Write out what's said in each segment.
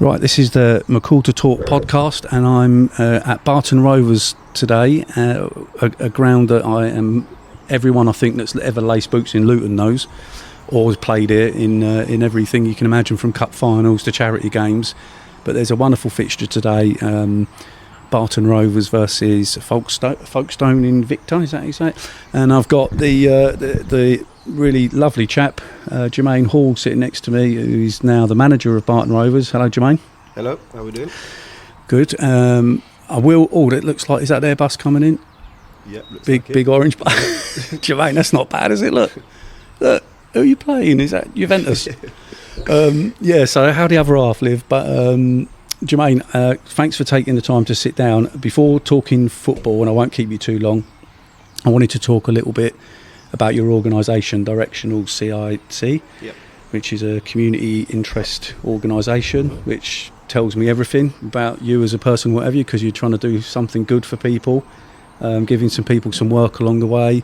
Right, this is the McCall to Talk podcast, and I'm at Barton Rovers today, a ground that everyone I think that's ever laced boots in Luton knows, or has played here in everything you can imagine, from cup finals to charity games. But there's a wonderful fixture today, Barton Rovers versus Folkestone Invicta, is that how you say it? And I've got the really lovely chap, Jermaine Hall, sitting next to me, who's now the manager of Barton Rovers. Hello, Jermaine. Hello, how are we doing? Good. It looks like, is that their bus coming in? Yeah, big orange bus. Jermaine, that's not bad, is it? Look, who are you playing? Is that Juventus? So how the other half live? But Jermaine, thanks for taking the time to sit down. Before talking football, and I won't keep you too long, I wanted to talk a little bit about your organisation, Directional CIC, which is a community interest organisation, which tells me everything about you as a person, whatever you, because you're trying to do something good for people, giving some people some work along the way,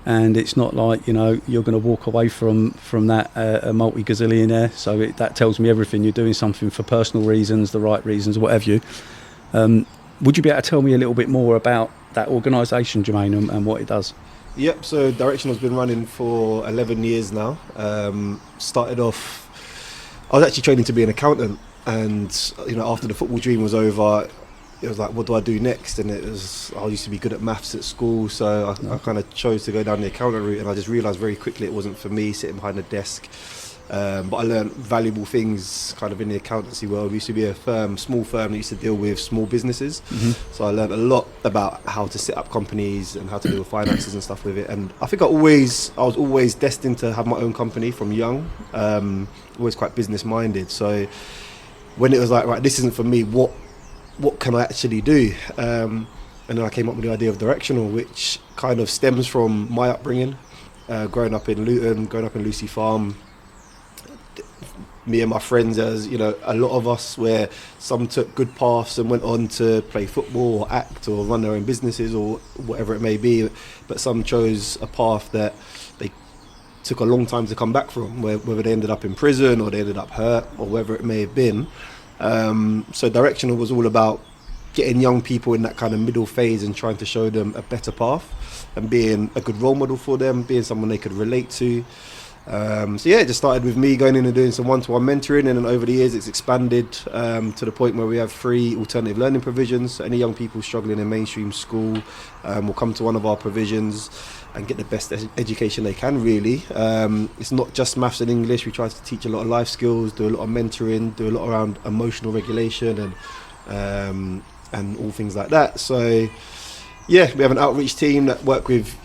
and it's not like you're going to walk away from that a multi-gazillionaire. So that tells me everything. You're doing something for personal reasons, the right reasons, whatever you. Would you be able to tell me a little bit more about that organisation, Jermaine, and what it does? Yep, so Directional's been running for 11 years now. Started off, I was actually training to be an accountant, and after the football dream was over, it was like, what do I do next? And I used to be good at maths at school, so I kind of chose to go down the accountant route, and I just realised very quickly it wasn't for me, sitting behind a desk. But I learned valuable things kind of in the accountancy world. We used to be a small firm that used to deal with small businesses. Mm-hmm. So I learned a lot about how to set up companies and how to deal with finances and stuff with it. And I think I was always destined to have my own company from young, always quite business minded. So when it was like, right, this isn't for me, what can I actually do? And then I came up with the idea of Directional, which kind of stems from my upbringing, growing up in Luton, growing up in Lucy Farm. Me and my friends, as a lot of us, where some took good paths and went on to play football or act or run their own businesses or whatever it may be, but some chose a path that they took a long time to come back from, whether they ended up in prison or they ended up hurt or whatever it may have been. So Directional was all about getting young people in that kind of middle phase and trying to show them a better path and being a good role model for them, being someone they could relate to. It just started with me going in and doing some one-to-one mentoring, and then over the years it's expanded to the point where we have free alternative learning provisions. So any young people struggling in mainstream school will come to one of our provisions and get the best education they can, really. It's not just maths and English. We try to teach a lot of life skills, do a lot of mentoring, do a lot around emotional regulation and all things like that. So we have an outreach team that work with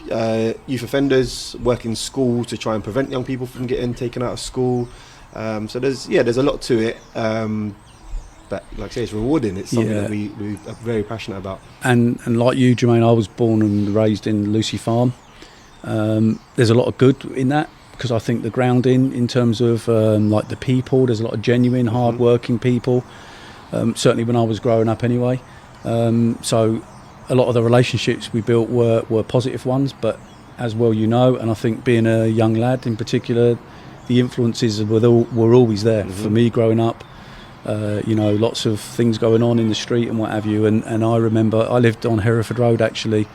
youth offenders, work in school to try and prevent young people from getting taken out of school. So there's a lot to it. But like I say, it's rewarding. It's something that we are very passionate about. And like you, Jermaine, I was born and raised in Lucy Farm. There's a lot of good in that, because I think the grounding in terms of like the people, there's a lot of genuine, hard-working people. Certainly when I was growing up anyway. So a lot of the relationships we built were positive ones, but as well and I think being a young lad in particular, the influences were always there. For me growing up. Lots of things going on in the street and what have you, and I remember I lived on Hereford Road actually,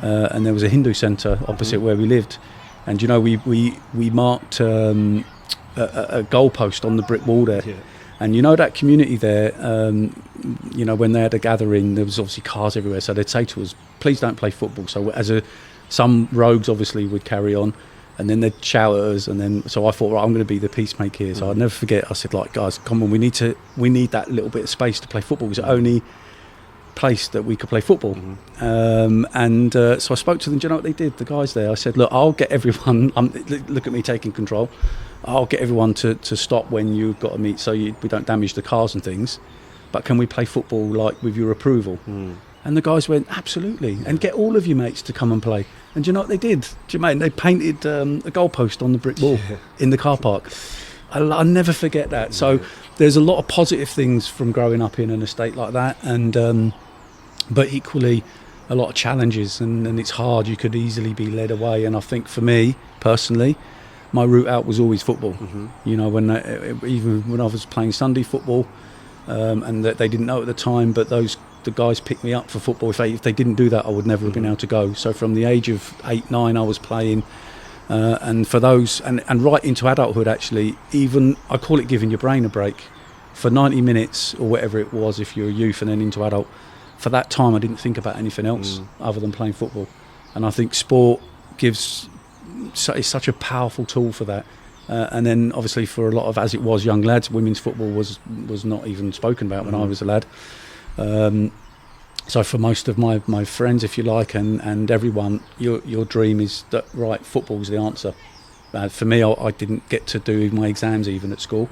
and there was a Hindu centre opposite where we lived, and we marked a goalpost on the brick wall there. And that community there, when they had a gathering, there was obviously cars everywhere. So they'd say to us, please don't play football. So some rogues obviously would carry on, and then they'd shout at us. And then, so I thought, right, I'm going to be the peacemaker here. So I'd never forget, I said, like, guys, come on, we need that little bit of space to play football. It was the only place that we could play football. So I spoke to them. Do you know what they did? The guys there, I said, look, I'll get everyone, look at me taking control. I'll get everyone to stop when you've got to meet, so we don't damage the cars and things. But can we play football like with your approval? And the guys went, absolutely, and get all of your mates to come and play. And do you know what they did, Jermaine? They painted a goalpost on the brick wall in the car park. I'll never forget that. So there's a lot of positive things from growing up in an estate like that, and but equally a lot of challenges, and it's hard. You could easily be led away. And I think for me personally, my route out was always football. Even when I was playing Sunday football, and that they didn't know at the time, but the guys picked me up for football. If they didn't do that, I would never have been able to go. So from the age of 8, 9, I was playing, and for those and right into adulthood, actually, even I call it giving your brain a break for 90 minutes or whatever it was if you're a youth and then into adult. For that time, I didn't think about anything else other than playing football, and I think sport is such a powerful tool for that. And then obviously for a lot of, as it was, young lads, women's football was not even spoken about when I was a lad. So for most of my friends, if you like, and everyone, your dream is that, right, football's the answer. For me, I didn't get to do my exams even at school.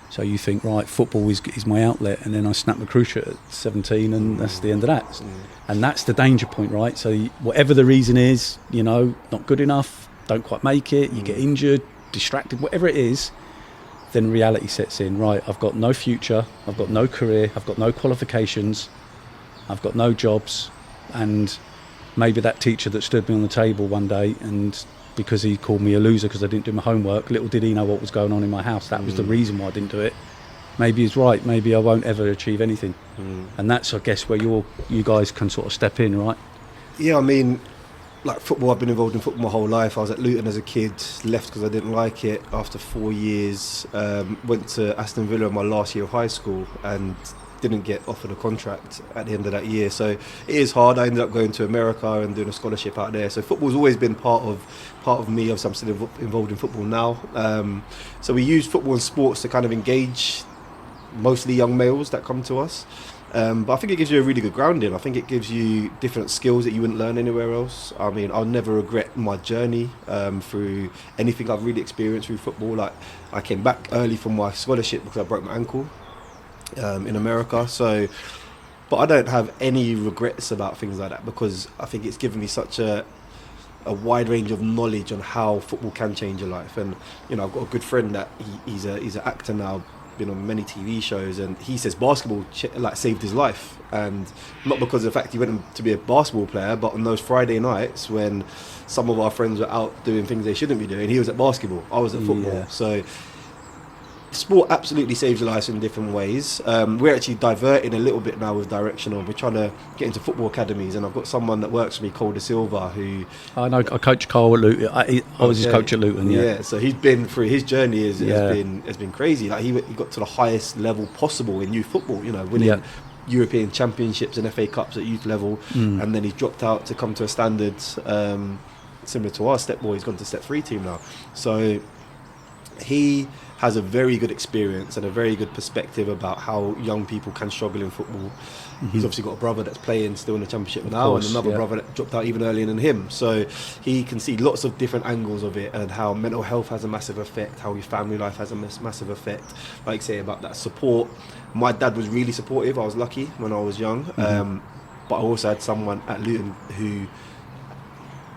So you think, right, football is my outlet, and then I snapped the cruciate at 17, and that's the end of that. And that's the danger point, right? So whatever the reason is, not good enough, don't quite make it, you get injured, distracted, whatever it is, then reality sets in. Right, I've got no future, I've got no career, I've got no qualifications, I've got no jobs. And maybe that teacher that stood me on the table one day, and because he called me a loser because I didn't do my homework, little did he know what was going on in my house. That was the reason why I didn't do it. Maybe he's right, maybe I won't ever achieve anything. And that's, I guess, where you guys can sort of step in, right? Yeah, I mean, like football, I've been involved in football my whole life. I was at Luton as a kid, left because I didn't like it after 4 years, went to Aston Villa in my last year of high school and didn't get offered a contract at the end of that year. So it is hard. I ended up going to America and doing a scholarship out there. So football's always been part of me. I'm still involved in football now. So we use football and sports to kind of engage mostly young males that come to us. But I think it gives you a really good grounding. I think it gives you different skills that you wouldn't learn anywhere else. I mean, I'll never regret my journey through anything I've really experienced through football. Like, I came back early from my scholarship because I broke my ankle in America. So, but I don't have any regrets about things like that, because I think it's given me such a wide range of knowledge on how football can change your life. And I've got a good friend that he's an actor now, been on many TV shows, and he says basketball saved his life, and not because of the fact he went to be a basketball player, but on those Friday nights when some of our friends were out doing things they shouldn't be doing, he was at basketball, I was at football. So sport absolutely saves your life in different ways. We're actually diverting a little bit now with Directional. We're trying to get into football academies, and I've got someone that works for me, Cole De Silva, who I know. I coach Cole at Luton. I was his coach at Luton. Yeah. So he's been through his journey. Has been crazy. Like he got to the highest level possible in youth football. Winning European Championships and FA Cups at youth level, and then he's dropped out to come to a standard similar to our step boy. He's gone to step 3 team now. So he has a very good experience and a very good perspective about how young people can struggle in football. He's obviously got a brother that's playing still in the Championship now, and another brother that dropped out even earlier than him. So he can see lots of different angles of it, and how mental health has a massive effect, how your family life has a massive effect. Like say about that support. My dad was really supportive. I was lucky when I was young, but I also had someone at Luton who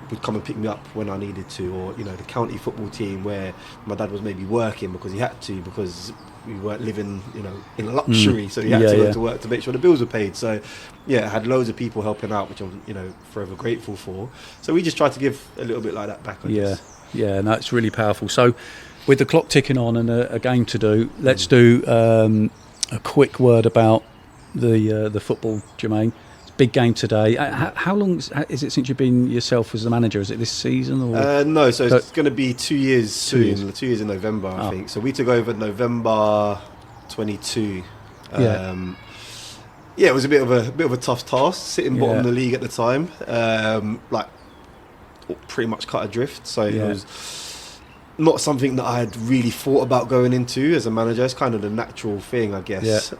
would come and pick me up when I needed to, or the county football team where my dad was maybe working because he had to, because we weren't living in luxury, so he had to go to work to make sure the bills were paid. So I had loads of people helping out, which I'm forever grateful for. So we just try to give a little bit like that back, I guess. And that's really powerful. So with the clock ticking on and a game to do, let's do a quick word about the football, Jermaine. Big game today. How long is it since you've been yourself as the manager? Is it this season? Or? No, so it's going to be 2 years soon. 2 years in November, I think. So we took over November 22. It was a bit of a tough task, sitting bottom of the league at the time. Pretty much cut adrift. So it was not something that I had really thought about going into as a manager. It's kind of the natural thing, I guess.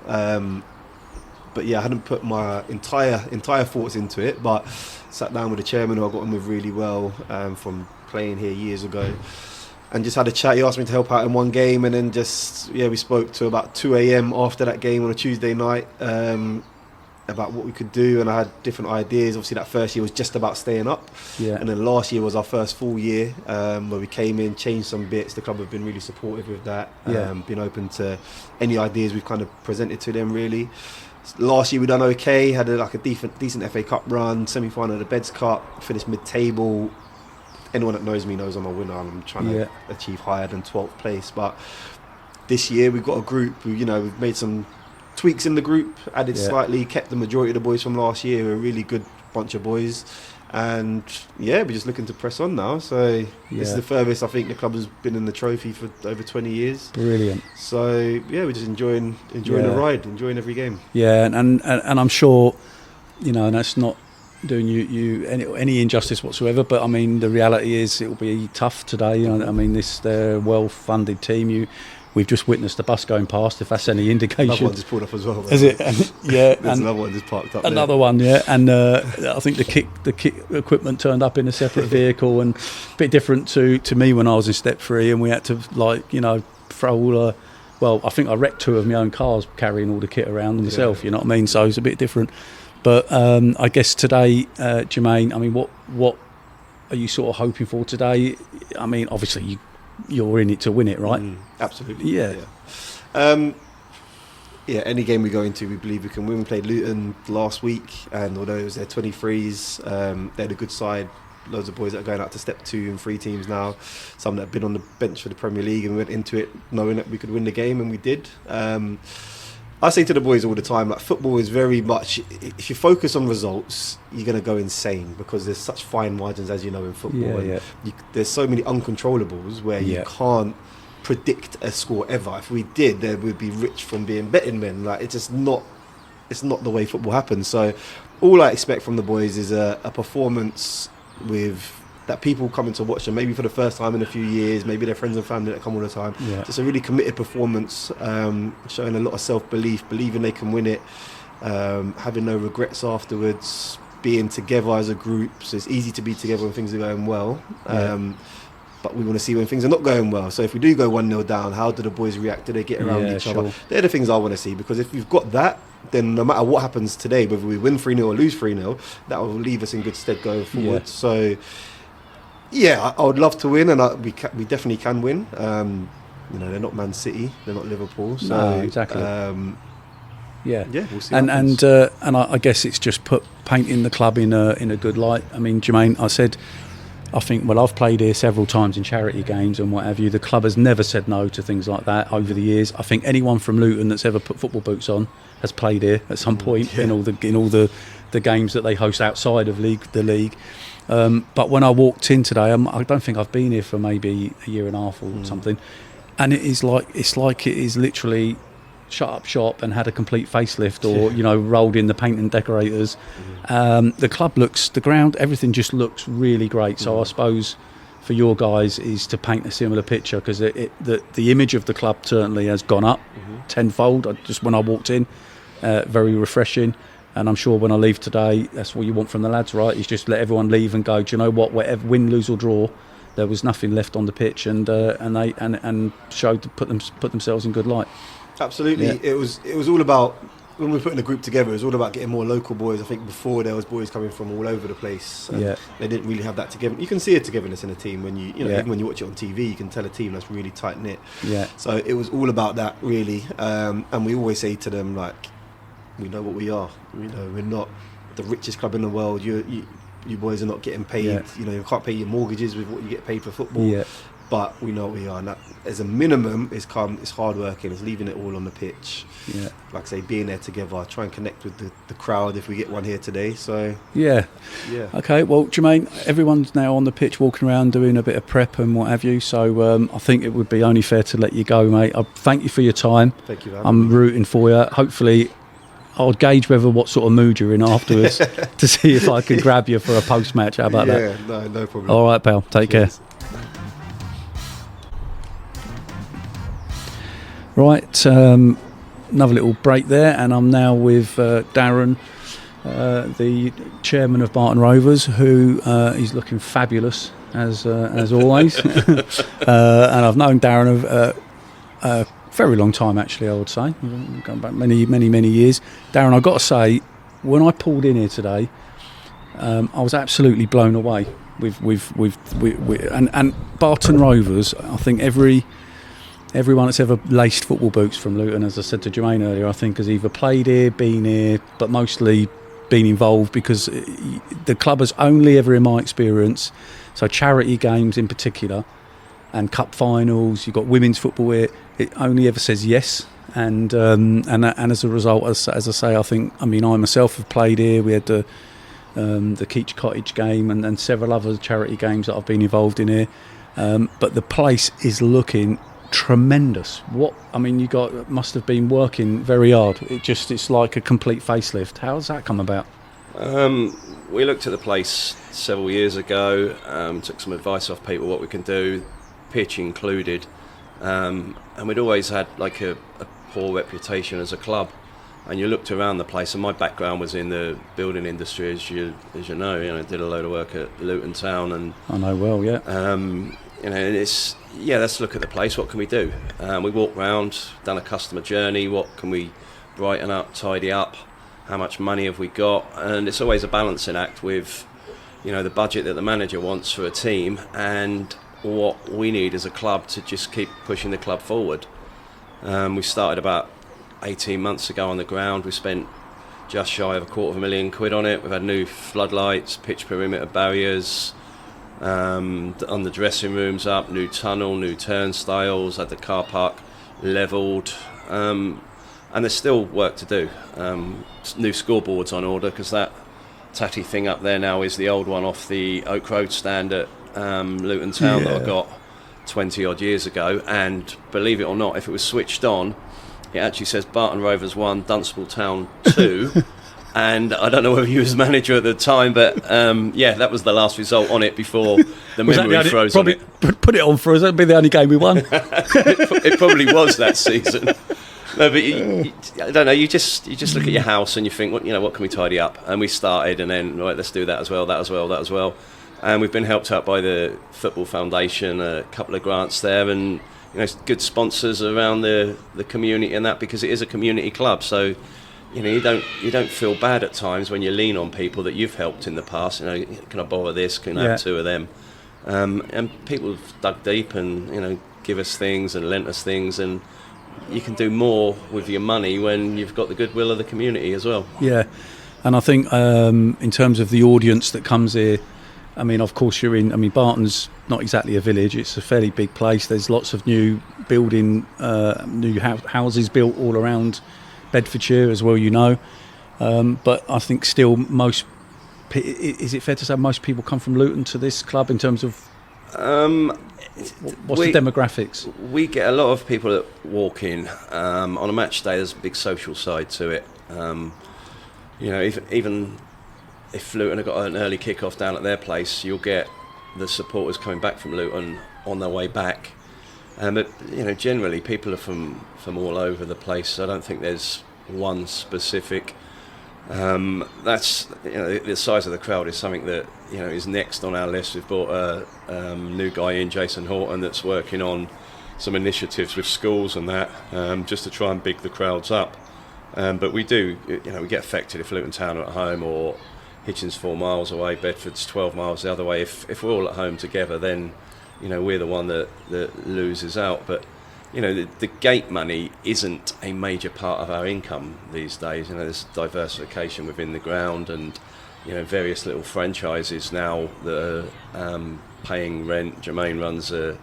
But I hadn't put my entire thoughts into it, but sat down with the chairman, who I got on with really well from playing here years ago, and just had a chat. He asked me to help out in one game, and then we spoke to about 2 a.m. after that game on a Tuesday night about what we could do, and I had different ideas. Obviously that first year was just about staying up, and then last year was our first full year where we came in, changed some bits. The club have been really supportive with that, been open to any ideas we've kind of presented to them, really. Last year we done okay, had a decent FA Cup run, semi-final of the Beds Cup, finished mid-table. Anyone that knows me knows I'm a winner, and I'm trying to achieve higher than 12th place. But this year we've got a group who, we've made some tweaks in the group, added Yeah. slightly, kept the majority of the boys from last year, a really good bunch of boys. And yeah, we're just looking to press on now. So this is the furthest I think the club has been in the trophy for over 20 years. Brilliant. So yeah, we're just enjoying the ride, enjoying every game. Yeah, and I'm sure, you know, and that's not doing you any injustice whatsoever. But I mean, the reality is it will be tough today. You know, I mean, they're a well-funded team. We've just witnessed the bus going past, if that's any indication. Another one just pulled up as well. Is it? Yeah. There's another one just parked up Another there. one, yeah. And I think the kick equipment turned up in a separate vehicle, and a bit different to me when I was in Step 3, and we had to, like, you know, throw all well, I think I wrecked 2 of my own cars carrying all the kit around myself, you know what I mean? So it's a bit different. But I guess today, Jermaine, I mean, what are you sort of hoping for today? I mean, obviously you're in it to win it, right? Absolutely. Yeah. Any game we go into, we believe we can win. We played Luton last week, and although it was their 23s, they had a good side. Loads of boys that are going out to Step 2 and 3 teams now. Some that have been on the bench for the Premier League, and we went into it knowing that we could win the game, and we did. I say to the boys all the time, like, football is very much, if you focus on results, you're going to go insane, because there's such fine margins, as you know, in football. There's so many uncontrollables where you can't predict a score ever. If we did, then we'd be rich from being betting men. Like, it's just not, it's not the way football happens. So all I expect from the boys is a performance with that people coming to watch them, maybe for the first time in a few years, maybe their friends and family that come all the time. Just a really committed performance, showing a lot of self-belief, believing they can win it, having no regrets afterwards, being together as a group. So it's easy to be together when things are going well, but we want to see when things are not going well. So if we do go 1-0 down, how do the boys react? Do they get around each other? They're the things I want to see, because if we've got that, then no matter what happens today, whether we win 3-0 or lose 3-0, that will leave us in good stead going forward. So yeah, I would love to win, and we definitely can win. You know, they're not Man City, they're not Liverpool. So no, exactly. We'll see. And I guess it's just painting the club in a good light. I mean, Jermaine, I think I've played here several times in charity games and what have you. The club has never said no to things like that over the years. I think anyone from Luton that's ever put football boots on has played here at some point in all the games that they host outside of the league. But when I walked in today, I don't think I've been here for maybe a year and a half or something, and it's like it is literally shut up shop and had a complete facelift, or you know, rolled in the paint and decorators. The club the ground, everything just looks really great. So I suppose for your guys is to paint a similar picture, because the image of the club certainly has gone up tenfold. Just when I walked in, very refreshing. And I'm sure when I leave today, that's what you want from the lads, right? Is just let everyone leave and go, do you know what? Whatever, win, lose or draw, there was nothing left on the pitch, and they showed put themselves in good light. Absolutely, it was all about, when we were putting the group together, it was all about getting more local boys. I think before there was boys coming from all over the place. And they didn't really have that together. You can see a togetherness in a team when you know, even when you watch it on TV, you can tell a team that's really tight knit. So it was all about that, really. And we always say to them, like, we know what we are. You know, we're not the richest club in the world. You boys are not getting paid. You know, you can't pay your mortgages with what you get paid for football. But we know what we are, and that, as a minimum, it's hard working. It's leaving it all on the pitch. Like I say, being there together, try and connect with the crowd if we get one here today. So okay. Well, Jermaine, everyone's now on the pitch, walking around, doing a bit of prep and what have you. So I think it would be only fair to let you go, mate. I thank you for your time. Thank you. I'm rooting for you. Hopefully, I'll gauge what sort of mood you're in afterwards to see if I can grab you for a post-match. How about that? Yeah, no problem. All right, pal. Take care. Right, another little break there, and I'm now with Darren, the chairman of Barton Rovers, who is looking fabulous as always. And I've known Darren a very long time, actually. I would say, going back many years. Darren, I've got to say, when I pulled in here today, I was absolutely blown away with and Barton Rovers. I think everyone that's ever laced football boots from Luton, as I said to Jermaine earlier, I think has either played here, been here, but mostly been involved, because the club has only ever, in my experience, so charity games in particular and cup finals, you've got women's football here, it only ever says yes. and as a result, as I say, I myself have played here. We had the Keach Cottage game and several other charity games that I've been involved in here. But the place is looking tremendous. You must have been working very hard. It's like a complete facelift. How has that come about? We looked at the place several years ago, took some advice off people what we can do, pitch included, and we'd always had like a poor reputation as a club. And you looked around the place, and my background was in the building industry, as you know, did a load of work at Luton Town, and I know well, yeah. Let's look at the place. What can we do? We walked round, done a customer journey. What can we brighten up, tidy up? How much money have we got? And it's always a balancing act with, the budget that the manager wants for a team and what we need as a club to just keep pushing the club forward. We started about 18 months ago on the ground. We spent just shy of £250,000 on it. We've had new floodlights, pitch perimeter barriers, on the dressing rooms up, new tunnel, new turnstiles, had the car park levelled, and there's still work to do. New scoreboards on order, because that tatty thing up there now is the old one off the Oak Road stand at Luton Town that I got 20 odd years ago, and believe it or not, if it was switched on, it actually says Barton Rovers 1, Dunstable Town 2. And I don't know whether you was manager at the time, but that was the last result on it before the memory froze on it. Put it on for us, that'd be the only game we won. It probably was that season. No, but I don't know, you just look at your house and you think, what can we tidy up? And we started, and then, right, let's do that as well. And we've been helped out by the Football Foundation, a couple of grants there, and good sponsors around the community and that, because it is a community club. So you don't feel bad at times when you lean on people that you've helped in the past. Can I borrow this? Can I have two of them? And people have dug deep and give us things and lent us things, and you can do more with your money when you've got the goodwill of the community as well. Yeah, and I think in terms of the audience that comes here, of course Barton's not exactly a village, it's a fairly big place. There's lots of new building, new houses built all around Bedfordshire as well, but I think still is it fair to say most people come from Luton to this club in terms of what's the demographics? We get a lot of people that walk in on a match day. There's a big social side to it. Even if Luton have got an early kick-off down at their place, you'll get the supporters coming back from Luton on their way back. But generally people are from all over the place. I don't think there's one specific. That's the size of the crowd is something that is next on our list. We've brought a new guy in, Jason Horton, that's working on some initiatives with schools and that, just to try and big the crowds up. But we do, we get affected if Luton Town are at home, or Hitchin's 4 miles away, Bedford's 12 miles the other way. If we're all at home together, then we're the one that loses out. But the gate money isn't a major part of our income these days. There's diversification within the ground, and various little franchises now that are paying rent. Jermaine runs a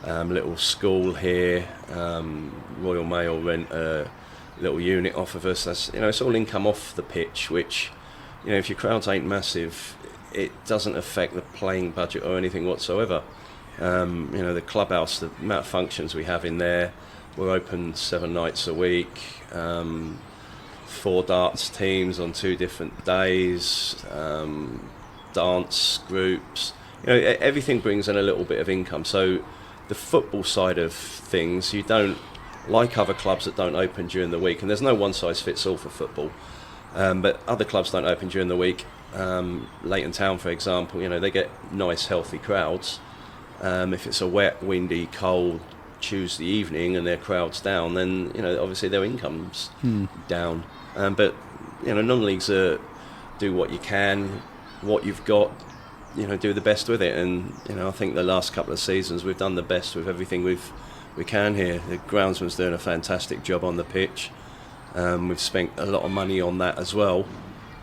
little school here. Royal Mail rent a little unit off of us. That's it's all income off the pitch, which if your crowds ain't massive, it doesn't affect the playing budget or anything whatsoever. The clubhouse, the amount of functions we have in there, we're open 7 nights a week, 4 darts teams on 2 different days, dance groups, everything brings in a little bit of income. So the football side of things, you don't, like other clubs that don't open during the week, and there's no one size fits all for football, but other clubs don't open during the week. Leighton Town, for example, they get nice healthy crowds. If it's a wet, windy, cold Tuesday evening and their crowd's down, then obviously their income's down. But non-leagues do what you can, what you've got, do the best with it. And I think the last couple of seasons we've done the best with everything we can here. The groundsman's doing a fantastic job on the pitch. We've spent a lot of money on that as well.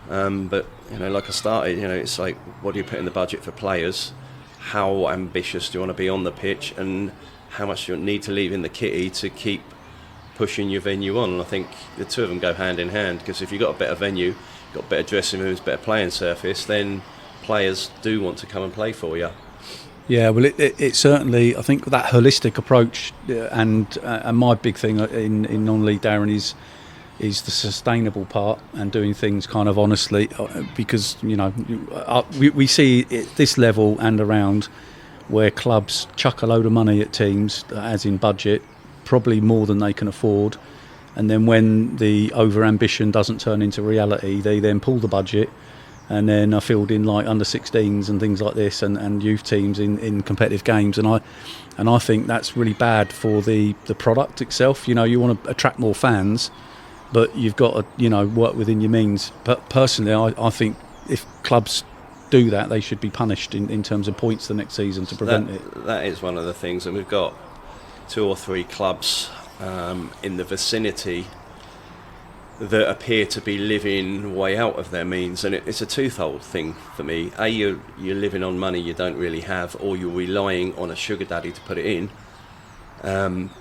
But like I started, it's like, what do you put in the budget for players? How ambitious do you want to be on the pitch, and how much do you need to leave in the kitty to keep pushing your venue on. And I think the two of them go hand in hand, because if you've got a better venue, you've got better dressing rooms, better playing surface, then players do want to come and play for you. Yeah, well, it certainly, I think that holistic approach, and my big thing in non-league, Darren, is the sustainable part and doing things kind of honestly, because we see at this level and around where clubs chuck a load of money at teams, as in budget, probably more than they can afford, and then when the over-ambition doesn't turn into reality, they then pull the budget and then are fielding like under-16s and things like this, and youth teams in competitive games, and I think that's really bad for the product itself. You want to attract more fans, but you've got to work within your means. But personally, I think if clubs do that, they should be punished in terms of points the next season to prevent it. That is one of the things, and we've got 2 or 3 clubs in the vicinity that appear to be living way out of their means, and it's a twofold thing for me. A, you're living on money you don't really have, or you're relying on a sugar daddy to put it in.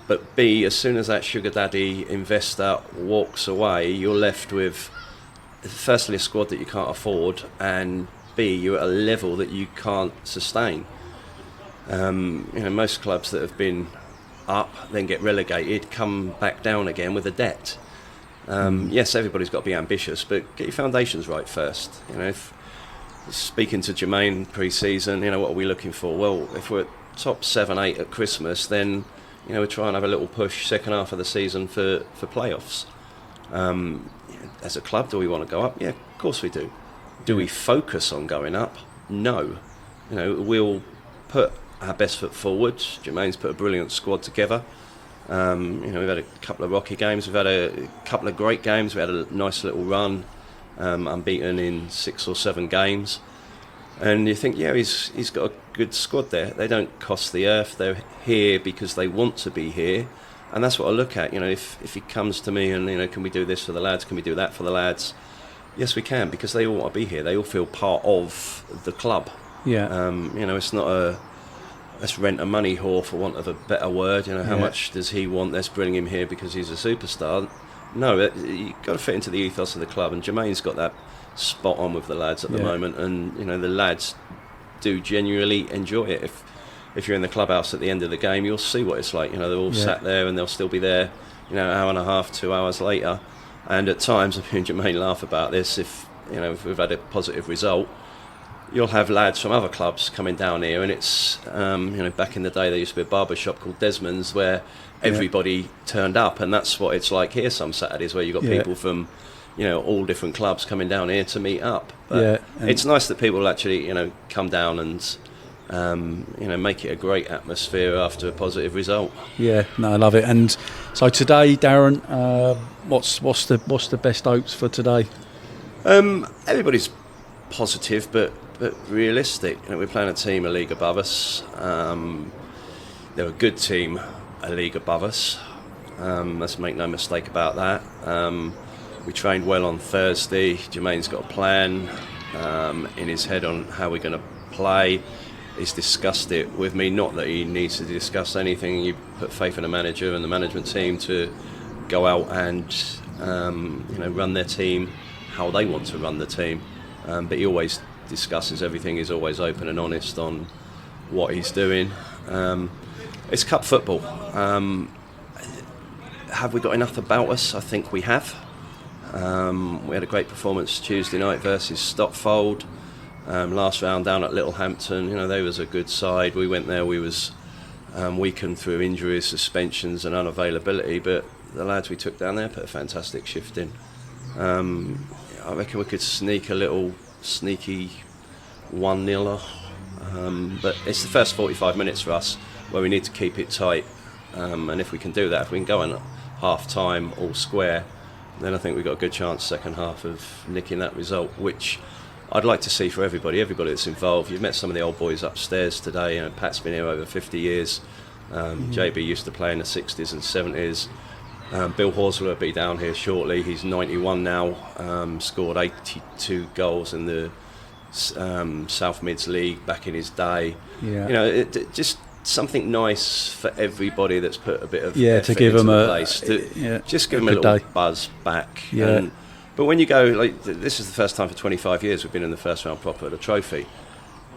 But B, as soon as that sugar daddy investor walks away, you're left with, firstly, a squad that you can't afford, and B, you're at a level that you can't sustain. Most clubs that have been up, then get relegated, come back down again with a debt. Yes, everybody's got to be ambitious, but get your foundations right first. If speaking to Jermaine pre-season, what are we looking for? Well, if we're at top 7, 8 at Christmas, then we try and have a little push second half of the season for playoffs. As a club, do we want to go up? Yeah, of course we do. Do we focus on going up? No. We'll put our best foot forward. Jermaine's put a brilliant squad together. We've had a couple of rocky games, we've had a couple of great games, we had a nice little run, unbeaten in 6 or 7 games, and you think, yeah, he's got a good squad there. They don't cost the earth, they're here because they want to be here, and that's what I look at. If he comes to me and can we do this for the lads, can we do that for the lads, yes we can, because they all want to be here, they all feel part of the club. It's not a let's rent a money whore, for want of a better word. How much does he want? Let's bring him here because he's a superstar. No, you've got to fit into the ethos of the club, and Jermaine's got that spot on with the lads at the moment, and the lads do genuinely enjoy it. If you're in the clubhouse at the end of the game, you'll see what it's like. They're all sat there, and they'll still be there hour and a half, 2 hours later, and at times, me and Jermaine laugh about this, if we've had a positive result, you'll have lads from other clubs coming down here, and it's back in the day there used to be a barber shop called Desmond's where everybody turned up, and that's what it's like here some Saturdays, where you've got people from all different clubs coming down here to meet up. But it's nice that people actually come down and make it a great atmosphere after a positive result. I love it. And so today, Darren, what's the best hopes for today? Everybody's positive, but realistic. We're playing a team a league above us. They're a good team a league above us. Let's make no mistake about that. We trained well on Thursday. Jermaine's got a plan in his head on how we're going to play. He's discussed it with me, not that he needs to discuss anything. You put faith in the manager and the management team to go out and run their team how they want to run the team. But he always discusses everything. He's always open and honest on what he's doing. It's cup football. Have we got enough about us? I think we have. We had a great performance Tuesday night versus Stotfold. Last round down at Littlehampton, they was a good side. We went there, we was weakened through injuries, suspensions and unavailability, but the lads we took down there put a fantastic shift in. I reckon we could sneak a little sneaky 1-0, but it's the first 45 minutes for us where we need to keep it tight, and if we can do that, if we can go in at half time all square, then I think we've got a good chance second half of nicking that result, which I'd like to see for everybody that's involved. You've met some of the old boys upstairs today. Pat's been here over 50 years. JB used to play in the 60s and 70s. Bill Horsler will be down here shortly. He's 91 now, scored 82 goals in the South Mids League back in his day. Just something nice for everybody that's put a bit of Yeah, effort to give into them the a place. Just give them a good little day. buzz back. Yeah. But when you go, like, this is the first time for 25 years we've been in the first round proper at a trophy,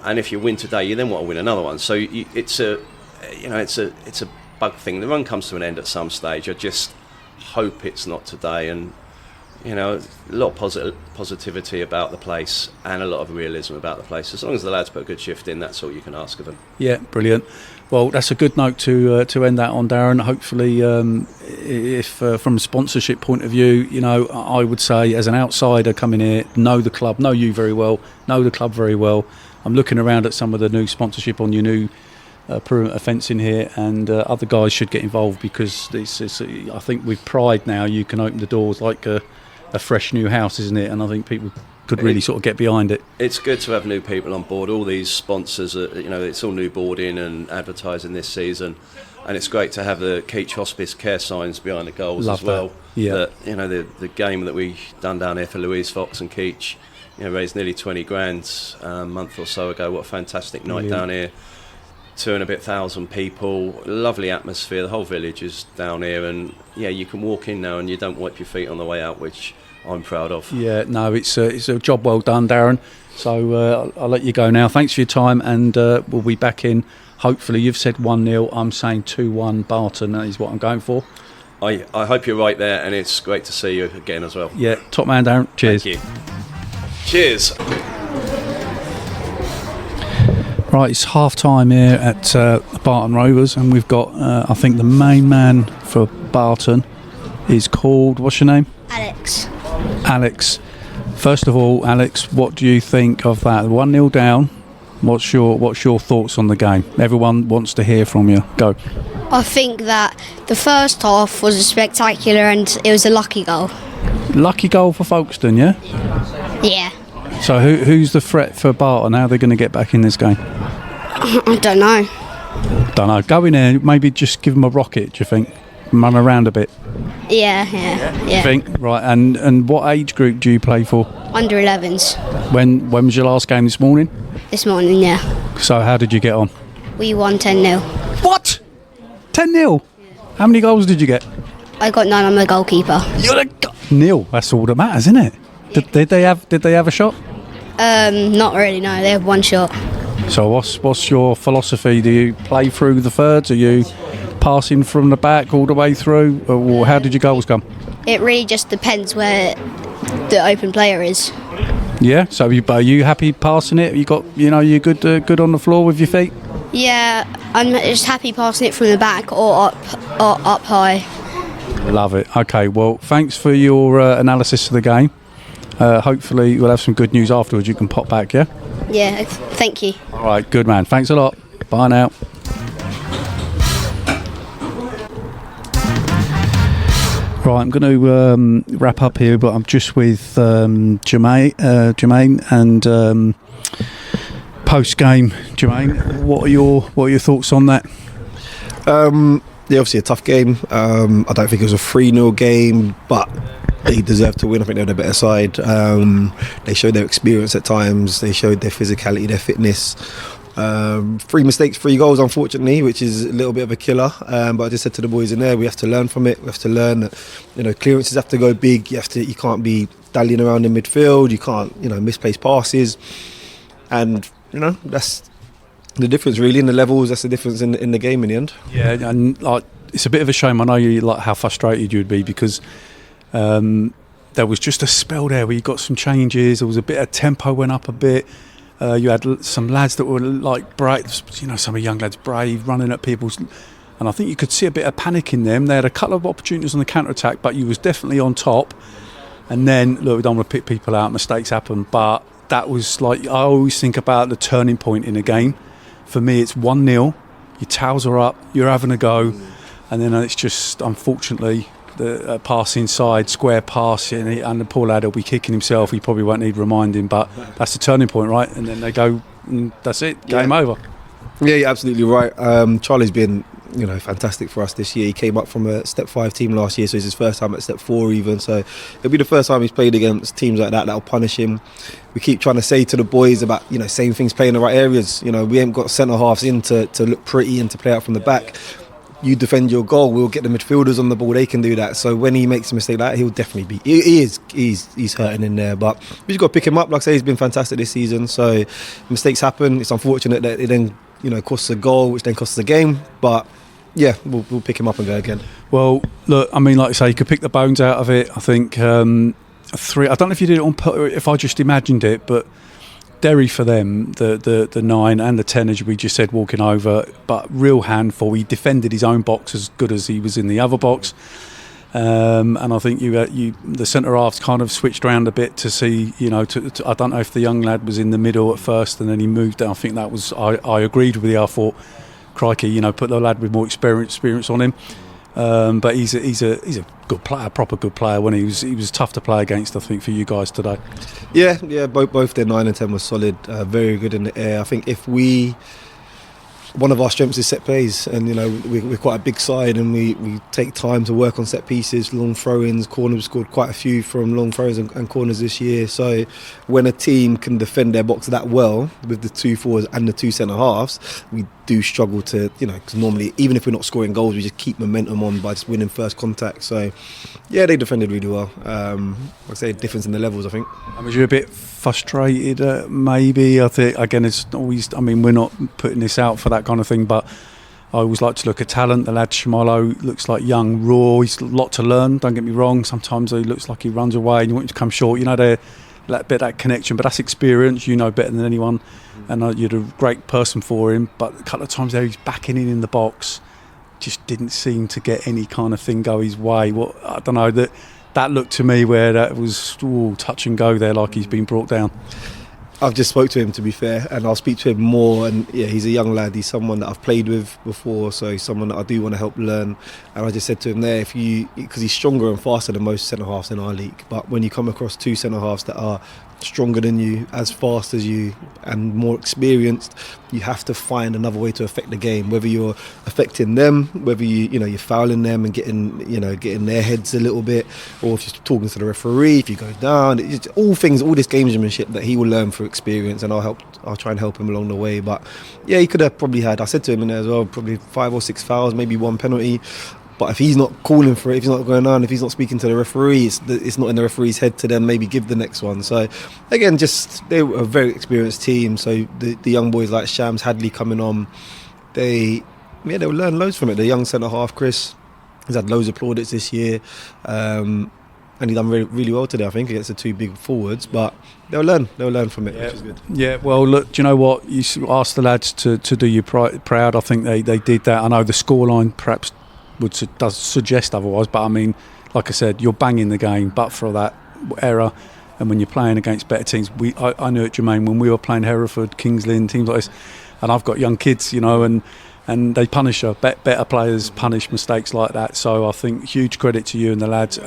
and if you win today, you then want to win another one. So it's a bug thing. The run comes to an end at some stage. I just hope it's not today, and a lot of positivity about the place and a lot of realism about the place. As long as the lads put a good shift in, that's all you can ask of them. Yeah, brilliant. Well, that's a good note to end that on, Darren. Hopefully, if from a sponsorship point of view, I would say as an outsider coming here, know the club, know you very well, know the club very well. I'm looking around at some of the new sponsorship on your new perimeter fencing here, and other guys should get involved, because this is, I think with pride now you can open the doors like a fresh new house, isn't it? And I think people could really sort of get behind it. It's good to have new people on board. All these sponsors, it's all new boarding and advertising this season, and it's great to have the Keach Hospice care signs behind the goals. Love as well. That. Yeah. The game that we done down here for Louise Fox and Keach, raised nearly 20 grand a month or so ago. What a fantastic night down here. 2,500 people, lovely atmosphere. The whole village is down here, and you can walk in now and you don't wipe your feet on the way out, which I'm proud of. Yeah, no, it's a job well done, Darren. So I'll let you go now. Thanks for your time, and we'll be back in. Hopefully, you've said 1-0. I'm saying 2-1 Barton. That is what I'm going for. I hope you're right there, and it's great to see you again as well. Yeah, top man, Darren. Cheers. Thank you. Cheers. Right, it's half time here at Barton Rovers, and we've got, I think the main man for Barton is called, what's your name? Alex. First of all, Alex, what do you think of that? 1-0 down. What's your thoughts on the game? Everyone wants to hear from you. Go. I think that the first half was spectacular, and it was a lucky goal. Lucky goal for Folkestone, yeah? Yeah. So who's the threat for Barton? How are they going to get back in this game? I don't know. Go in there, maybe just give them a rocket, do you think? Run around a bit. Yeah. You think? Right, and what age group do you play for? Under 11s. When was your last game this morning? This morning, yeah. So how did you get on? We won 10-0. What? 10-0? How many goals did you get? I got 9 on the goalkeeper. Nil. That's all that matters, isn't it? Yeah. Did they have a shot? Not really, no. They have one shot. So what's your philosophy? Do you play through the thirds? Are you passing from the back all the way through? Or how did your goals come? It really just depends where the open player is. Yeah. So are you happy passing it? You got you're good on the floor with your feet. Yeah, I'm just happy passing it from the back or up high. Love it. Okay. Well, thanks for your analysis of the game. Hopefully we'll have some good news afterwards. You can pop back, yeah? Yeah, thank you. All right, good man. Thanks a lot. Bye now. Right, I'm going to wrap up here, but I'm just with Jermaine and post-game. Jermaine, what are your thoughts on that? Yeah, obviously a tough game. I don't think it was a 3-0 game, but they deserved to win. I think they were the better side. They showed their experience at times. They showed their physicality, their fitness. 3 mistakes, 3 goals, unfortunately, which is a little bit of a killer. But I just said to the boys in there, we have to learn from it. We have to learn that clearances have to go big. You can't be dallying around in midfield. You can't misplace passes, and that's the difference really in the levels. That's the difference in the game in the end. Yeah, and it's a bit of a shame. I know you how frustrated you'd be, because there was just a spell there where you got some changes. There was a bit of tempo went up a bit. You had some lads that were brave, some young lads brave, running at people, and I think you could see a bit of panic in them. They had a couple of opportunities on the counter-attack, but you was definitely on top. And then, look, we don't want to pick people out, mistakes happen, but that was I always think about the turning point in a game. For me, it's 1-0, your towels are up, you're having a go, and then it's just, unfortunately, the pass inside, square pass, and the poor lad will be kicking himself. He probably won't need reminding, but that's the turning point, right? And then they go, and that's it, game over. Yeah, you're absolutely right. Charlie's been fantastic for us this year. He came up from a Step 5 team last year, so it's his first time at Step 4 even. So it'll be the first time he's played against teams like that'll punish him. We keep trying to say to the boys about, same things, play in the right areas. We ain't got centre halves in to look pretty and to play out from the back. You defend your goal, we'll get the midfielders on the ball, they can do that. So when he makes a mistake like that, he'll definitely be, he's hurting in there, but we just got to pick him up. Like I say, he's been fantastic this season, so mistakes happen. It's unfortunate that it then costs a goal, which then costs the game, but yeah, we'll pick him up and go again. Well, look, I mean, like I say, you could pick the bones out of it. I think 3, I don't know if you did it if I just imagined it, but Derry for them, the 9 and the 10, as we just said, walking over, but real handful. He defended his own box as good as he was in the other box, and I think the centre halves kind of switched around a bit to see, I don't know if the young lad was in the middle at first and then he moved down. I think that was, I agreed with you. I thought, crikey, put the lad with more experience on him. But he's a good player, proper good player. When he was tough to play against, I think, for you guys today. Yeah. Both their 9 and 10 was solid, very good in the air. I think one of our strengths is set plays, and we're quite a big side, and we take time to work on set pieces, long throw-ins, corners. We scored quite a few from long throws and corners this year. So when a team can defend their box that well with the 2 forwards and the 2 centre halves, we do struggle to, because normally, even if we're not scoring goals, we just keep momentum on by just winning first contact. So yeah, they defended really well. Like I say, difference in the levels, I think. Was you a bit frustrated, maybe? I think, again, it's always, we're not putting this out for that kind of thing, but I always like to look at talent. The lad Shimalo looks like young, raw. He's a lot to learn, don't get me wrong. Sometimes he looks like he runs away and you want him to come short. That connection, but that's experience. Better than anyone, and you're a great person for him. But a couple of times there, he's backing in the box, just didn't seem to get any kind of thing go his way. I don't know, that looked to me where that was touch and go there, like he's been brought down. I've just spoke to him, to be fair, and I'll speak to him more. And yeah, he's a young lad. He's someone that I've played with before, so he's someone that I do want to help learn. And I just said to him there, because he's stronger and faster than most centre halves in our league, but when you come across 2 centre halves that are stronger than you, as fast as you, and more experienced, you have to find another way to affect the game. Whether you're affecting them, whether you're fouling them and getting their heads a little bit, or if you're talking to the referee, if you go down, it's all this gamesmanship that he will learn through experience, and I'll try and help him along the way. But yeah, he could have probably had, I said to him in there as well, probably 5 or 6 fouls, maybe 1 penalty. But if he's not calling for it, if he's not going on, if he's not speaking to the referee, it's not in the referee's head to then maybe give the next one. So again, they were a very experienced team. So the young boys like Shams, Hadley coming on, they'll learn loads from it. The young centre half, Chris, he's had loads of plaudits this year, and he's done really, really well today, I think, against the 2 big forwards. But they'll learn from it, which is good. Yeah, well, look, do you know what? You asked the lads to do you proud. I think they did that. I know the scoreline perhaps does suggest otherwise, but like I said, you're banging the game, but for that error, and when you're playing against better teams, I knew it, Jermaine, when we were playing Hereford, Kings Lynn, teams like this, and I've got young kids, and they punish her. Better players punish mistakes like that. So I think huge credit to you and the lads.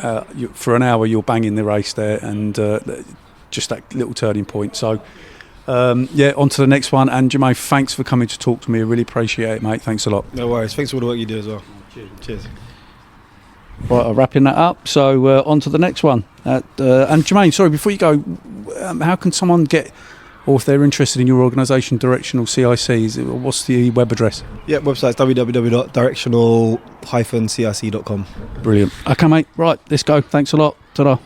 For an hour, you're banging the race there, and just that little turning point. So on to the next one. And Jermaine, thanks for coming to talk to me. I really appreciate it, mate. Thanks a lot. No worries. Thanks for all the work you do as well. Cheers. Right, I'm wrapping that up. So on to the next one. And Jermaine, sorry, before you go, how can someone get, or if they're interested in your organisation, Directional CIC, what's the web address? Yeah, website's www.directional-cic.com. Brilliant. Okay, mate. Right, let's go. Thanks a lot. Ta-da.